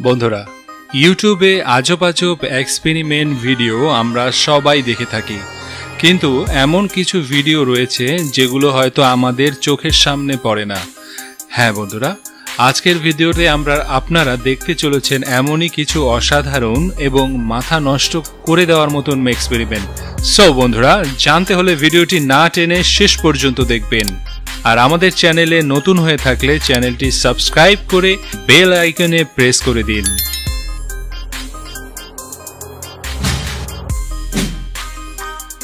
বন্ধুরা, ইউটিউবে আজব আজব এক্সপেরিমেন্ট ভিডিও আমরা সবাই দেখে থাকি, কিন্তু এমন কিছু ভিডিও রয়েছে যেগুলো হয়তো আমাদের চোখের সামনে পড়ে না। হ্যাঁ বন্ধুরা, আজকের ভিডিওতে আপনারা দেখতে চলেছেন এমনই কিছু অসাধারণ এবং মাথা নষ্ট করে দেওয়ার মতন এক্সপেরিমেন্ট। সো বন্ধুরা, জানতে হলে ভিডিওটি না টেনে শেষ পর্যন্ত দেখবেন। আর আমাদের চ্যানেলে নতুন হয়ে থাকলে চ্যানেলটি সাবস্ক্রাইব করে বেল আইকনে প্রেস করে দিন।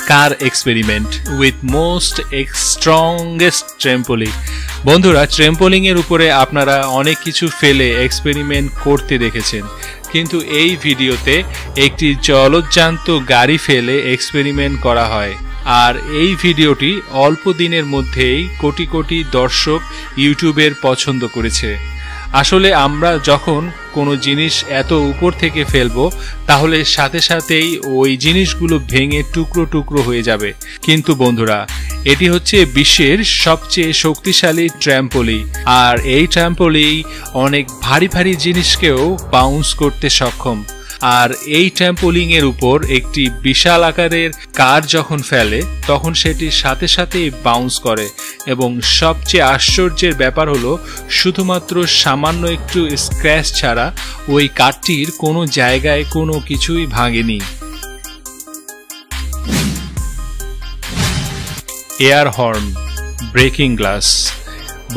কার এক্সপেরিমেন্ট উইথ মোস্ট স্ট্রংগেস্ট ট্রেম্পোলিং। বন্ধুরা, ট্রেম্পোলিং এর উপরে আপনারা অনেক কিছু ফেলে এক্সপেরিমেন্ট করতে দেখেছেন, কিন্তু এই ভিডিওতে একটি জলজ্যান্ত গাড়ি ফেলে এক্সপেরিমেন্ট করা হয়। আর এই ভিডিওটি অল্প দিনের মধ্যেই কোটি কোটি দর্শক ইউটিউবের পছন্দ করেছে। আসলে আমরা যখন কোনো জিনিস এত উপর থেকে ফেলবো, তাহলে সাথে সাথেই ওই জিনিসগুলো ভেঙে টুকরো টুকরো হয়ে যাবে। কিন্তু বন্ধুরা, এটি হচ্ছে বিশ্বের সবচেয়ে শক্তিশালী ট্র্যাম্পোলি, আর এই ট্র্যাম্পোলি অনেক ভারী ভারী জিনিসকেও বাউন্স করতে সক্ষম। আর এই ট্র্যাম্পোলিং এর উপর একটি বিশাল আকারের কার যখন ফেলে, তখন সেটি সাথে সাথেই বাউন্স করে। এবং সবচেয়ে আশ্চর্যের ব্যাপার হলো, শুধুমাত্র সামান্য একটু স্ক্র্যাচ ছাড়া ওই কারটির কোনো জায়গায় কোনো কিছুই ভাঙেনি। Air horn, breaking glass.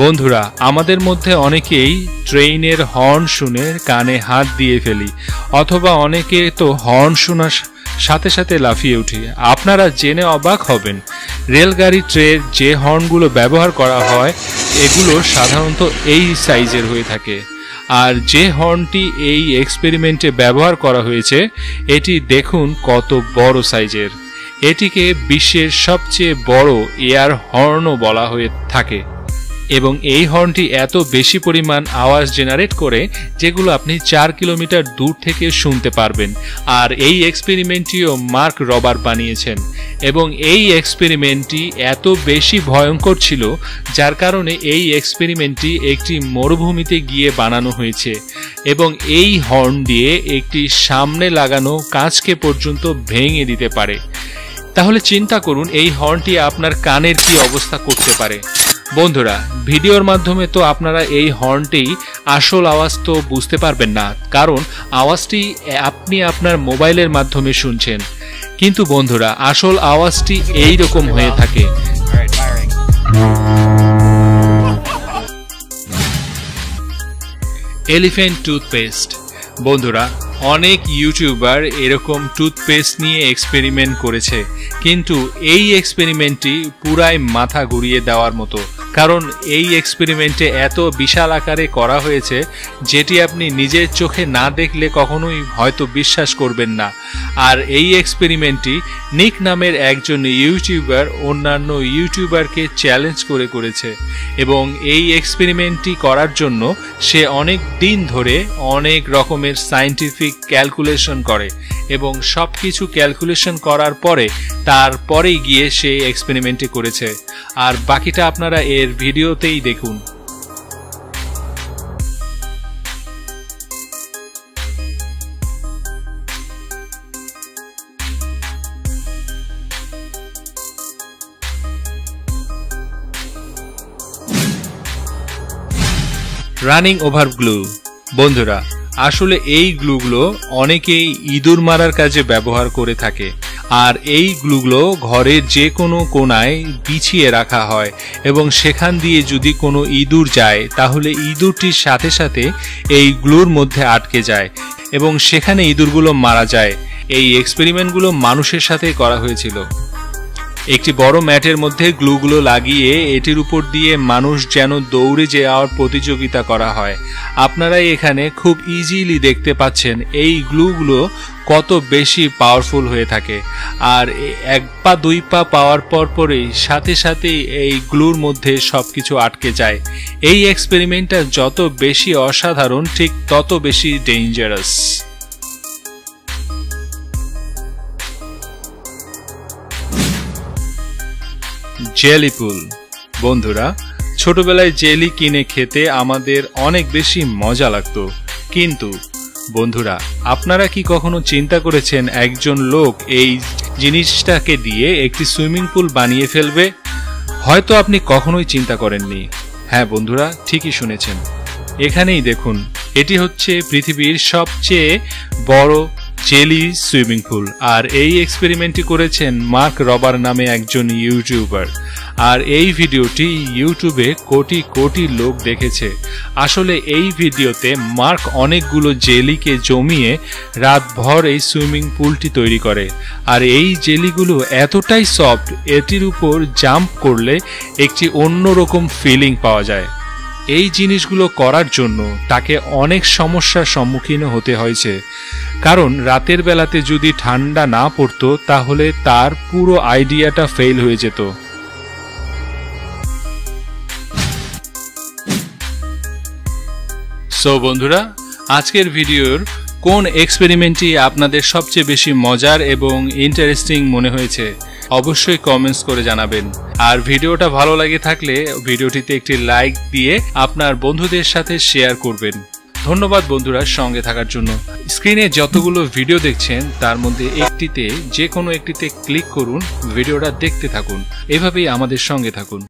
বন্ধুরা, আমাদের মধ্যে অনেকেই ট্রেনের হর্ন শুনে কানে হাত দিয়ে ফেলি, অথবা অনেকে তো হর্ন শোনার সাথে সাথে লাফিয়ে উঠি। আপনারা জেনে অবাক হবেন, রেলগাড়ি ট্রেন যে হর্নগুলো ব্যবহার করা হয়, এগুলো সাধারণত এই সাইজের হয়ে থাকে। আর যে হর্নটি এই এক্সপেরিমেন্টে ব্যবহার করা হয়েছে, এটি দেখুন কত বড় সাইজের। এটিকে বিশ্বের সবচেয়ে বড় এয়ার হর্নও বলা হয়ে থাকে। এবং এই হর্নটি এত বেশি পরিমাণ আওয়াজ জেনারেট করে, যেগুলো আপনি 4 কিলোমিটার দূর থেকে শুনতে পারবেন। আর এই এক্সপেরিমেন্টটিও মার্ক রবার বানিয়েছেন, এবং এই এক্সপেরিমেন্টটি এত বেশি ভয়ঙ্কর ছিল, যার কারণে এই এক্সপেরিমেন্টটি একটি মরুভূমিতে গিয়ে বানানো হয়েছে। এবং এই হর্ন দিয়ে একটি সামনে লাগানো কাঁচকে পর্যন্ত ভেঙে দিতে পারে। তাহলে চিন্তা করুন, এই হর্নটি আপনার কানের কি অবস্থা করতে পারে। বন্ধুরা, ভিডিওর মাধ্যমে তো আপনারা এই হর্নটি আসল আওয়াজ তো বুঝতে পারবেন না, কারণ আওয়াজটি আপনি আপনার মোবাইলের মাধ্যমে শুনছেন। কিন্তু বন্ধুরা, আসল আওয়াজটি এই রকম হয়ে থাকে। Elephant toothpaste. বন্ধুরা, অনেক ইউটিউবার এরকম টুথপেস্ট নিয়ে এক্সপেরিমেন্ট করেছে, কিন্তু এই এক্সপেরিমেন্টটি পুরাই মাথা ঘুরিয়ে দেওয়ার মতো। কারণ এই এক্সপেরিমেন্টে এত বিশাল আকারে করা হয়েছে, যেটি আপনি নিজের চোখে না দেখলে কখনোই হয়তো বিশ্বাস করবেন না। আর এই এক্সপেরিমেন্টটি নিক নামের একজন ইউটিউবার অন্যান্য ইউটিউবারকে চ্যালেঞ্জ করে করেছে। এবং এই এক্সপেরিমেন্টটি করার জন্য সে অনেক দিন ধরে অনেক রকমের সায়েন্টিফিক ক্যালকুলেশন করে, এবং সব কিছু ক্যালকুলেশন করার পরে তারপরেই গিয়ে সে এক্সপেরিমেন্টটি করেছে। আর বাকিটা আপনারা এর ভিডিওতেই দেখুন। Running over glue. বন্ধুরা, আসলে এই গ্লুগুলো অনেকেই ইঁদুর মারার কাজে ব্যবহার করে থাকে। আর এই গ্লুগুলো ঘরের যে কোনো কোণায় বিছিয়ে রাখা হয়, এবং সেখান দিয়ে যদি কোনো ইঁদুর যায়, তাহলে ইঁদুরটির সাথে সাথে এই গ্লুর মধ্যে আটকে যায়, এবং সেখানে ইঁদুরগুলো মারা যায়। এই এক্সপেরিমেন্টগুলো মানুষের সাথে করা হয়েছিল। একটি বড় ম্যাটের মধ্যে গ্লুগুলো লাগিয়ে এটির উপর দিয়ে মানুষ যেন দৌড়ে যাওয়ার প্রতিযোগিতা করা হয়। আপনারা এখানে খুব ইজিলি দেখতে পাচ্ছেন এই গ্লুগুলো কত বেশি পাওয়ারফুল হয়ে থাকে। আর 1 পা 2 পা পাওয়ার পরেই সাথে সাথেই এই গ্লুর মধ্যে সবকিছু আটকে যায়। এই এক্সপেরিমেন্টটা যত বেশি অসাধারণ, ঠিক তত বেশি ডেঞ্জারাস। জেলি পুল। বন্ধুরা, ছোটবেলায় জেলি কিনে খেতে আমাদের অনেক বেশি মজা লাগতো, কিন্তু বন্ধুরা, আপনারা কি কখনো চিন্তা করেছেন একজন লোক এই জিনিসটাকে দিয়ে একটি সুইমিং পুল বানিয়ে ফেলবে? হয়তো আপনি কখনোই চিন্তা করেননি। হ্যাঁ বন্ধুরা, ঠিকই শুনেছেন। এখানেই দেখুন, এটি হচ্ছে পৃথিবীর সবচেয়ে বড় জেলি সুইমিং পুল। আর এই এক্সপেরিমেন্টটি করেছেন মার্ক রবার নামে একজন ইউটিউবার। আর এই ভিডিওটি ইউটিউবে কোটি কোটি লোক দেখেছে। আসলে এই ভিডিওতে মার্ক অনেকগুলো জেলিকে জমিয়ে রাতভর এই সুইমিং পুলটি তৈরি করে। আর এই জেলিগুলো এতটাই সফট, এটির উপর জাম্প করলে একটি অন্যরকম ফিলিং পাওয়া যায়। এই জিনিসগুলো করার জন্য তাকে অনেক সমস্যার সম্মুখীন হতে হয়েছে, কারণ রাতের বেলাতে যদি ঠান্ডা না পড়তো তাহলে তার পুরো আইডিয়াটা ফেল হয়ে যেত। সো বন্ধুরা, আজকের ভিডিওর কোন এক্সপেরিমেন্টটি আপনাদের সবচেয়ে বেশি মজার এবং ইন্টারেস্টিং মনে হয়েছে অবশ্যই কমেন্টস করে জানাবেন। আর ভিডিওটা ভালো লাগে থাকলে ভিডিওটিতে একটি লাইক দিয়ে আপনার বন্ধুদের সাথে শেয়ার করবেন। ধন্যবাদ বন্ধুরা সঙ্গে থাকার জন্য। স্ক্রিনে যতগুলো ভিডিও দেখছেন তার মধ্যে যে কোনো একটিতে ক্লিক করুন, ভিডিওটা দেখতে থাকুন, এভাবেই আমাদের সঙ্গে থাকুন।